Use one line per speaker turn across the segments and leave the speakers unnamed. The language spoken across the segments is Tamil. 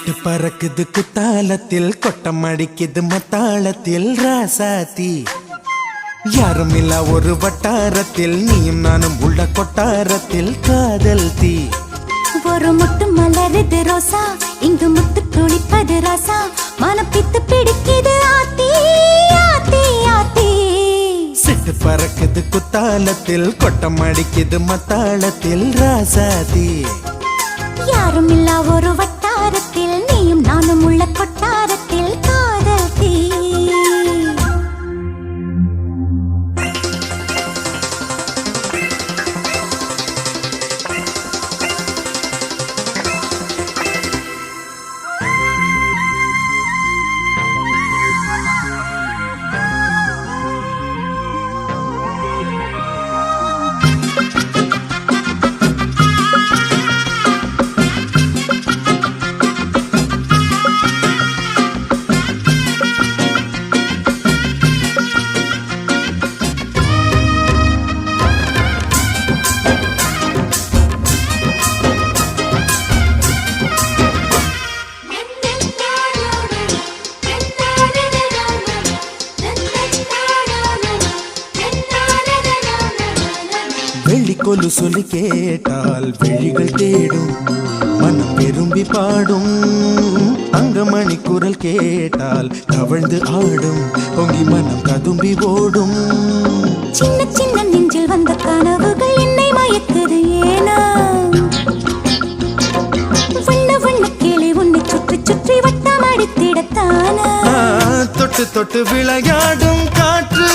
சிட்டு பறக்குது குத்தாலத்தில் கொட்டம் அடிக்குது மத்தாளத்தில் ராசாத்தி யாரும் இல்ல ஒரு வட்டாரத்தில் நீயும் நானும் உள்ள கொட்டாரத்தில் காதல் தீ
ஒரு முட்டு மலருது ரோசா இங்கு முத்து துளிப்பது ராசா மனம் பித்து பிடிக்குது ஆத்தி ஆத்தி ஆத்தி
சிட்டு பறக்குது குத்தாலத்தில் கொட்டம் அடிக்குது மத்தாளத்தில் ராசாத்தி
யாரும் இல்ல ஒரு வட்டாரத்தில் நீயும் நானும் உள்ள கொட்டாரத்தில் காதல் தீ
வெள்ளிக்கொலு சொல்லி கேட்டால் விழிகள் தேடும் மனம் விரும்பி பாடும் தங்கமணி குரல் கேட்டால் கவிழ்ந்து ஆடும் பொங்கி மனம் கதும்பி ஓடும்
சின்ன சின்ன நெஞ்சில் வந்த கனவுகள் என்னை மயக்குது ஏனா வண்ண வண்ண கிளி உன்னை சுற்றி சுற்றி வட்டம் அடித்திடத்தானா
தொட்டு தொட்டு விளையாடும் காற்று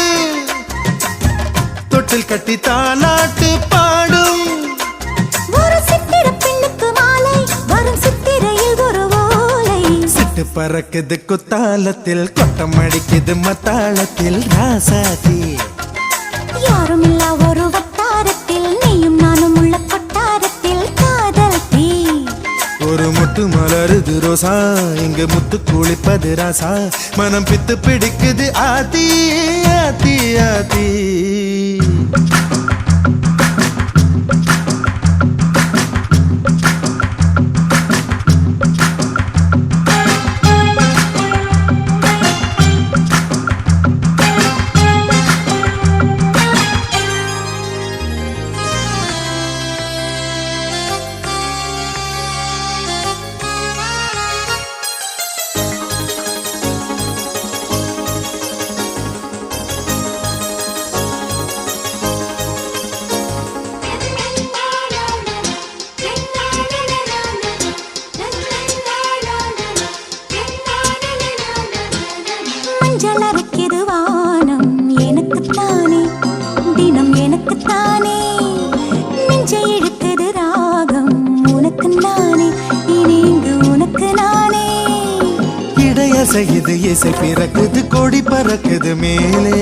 தொட்டில் கட்டி தாலாட்டு பாடும்
ஒரு சித்திர பெண்ணுக்கு மாலை வரும் சித்திரையில் ஒரு ஓலை
சிட்டு பறக்குது குத்தாலத்தில் கொட்டம் அடிக்குது மத்தாளத்தில் ராசாதி
யாரும் இல்ல ஒரு வட்டாரத்தில் நீயும் நானும் உள்ள கொட்டாரத்தில் காதல் தீ
ஒரு முட்டு மலருது ரோசா இங்கு முத்து குளிப்பது ராசா மனம் பித்து பிடிக்குது ஆதி ஆதி ஆதி
மஞ்சளரைக்குது வானம் எனக்குத்தானே தினம் எனக்குத்தானே நெஞ்சை இழுக்குது ராகம் உனக்கு நானே இனி இங்கு உனக்கு நானே
இடையசையுது இசை பிறக்குது கொடி பறக்குது மேலே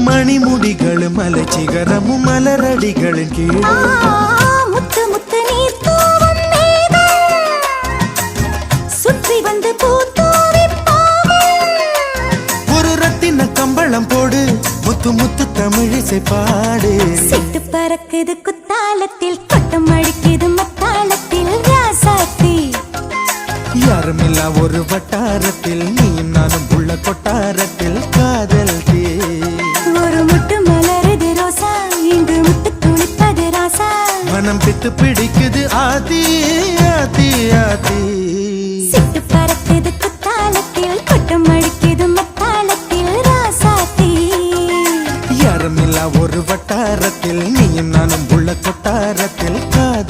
மணிமுடிகள் மலை சிகரமும் மலரடிகளின் கீழே
முத்து முத்து நீ தூவும் மேகம் சுற்றி வந்து பூத்தூவி
ஒரு ரத்தின கம்பளம் போடு முத்து முத்து தமிழிசை பாடு
சிட்டு பறக்குது குத்தாலத்தில் கொட்டம் அடிக்குது மத்தாளத்தில் ராசாத்தி
யாரும் இல்ல ஒரு வட்டாரத்தில் நீயும் நானும் உள்ள கொட்டாரத்தில் காதல் தீ
ஒரு முட்டு மலருது ரோசா இங்கு முட்டு துளிப்பது ராசா
மனம் பித்து பிடிக்குது ஆதி ஆதி ஆதி
சிட்டு பறக்குது குத்தாலத்தில் கொட்டம் அடிக்குது மத்தாளத்தில் ராசாத்தி
யாரும் இல்ல ஒரு வட்டாரத்தில் நீயும் நானும் உள்ள கொட்டாரத்தில் காதல்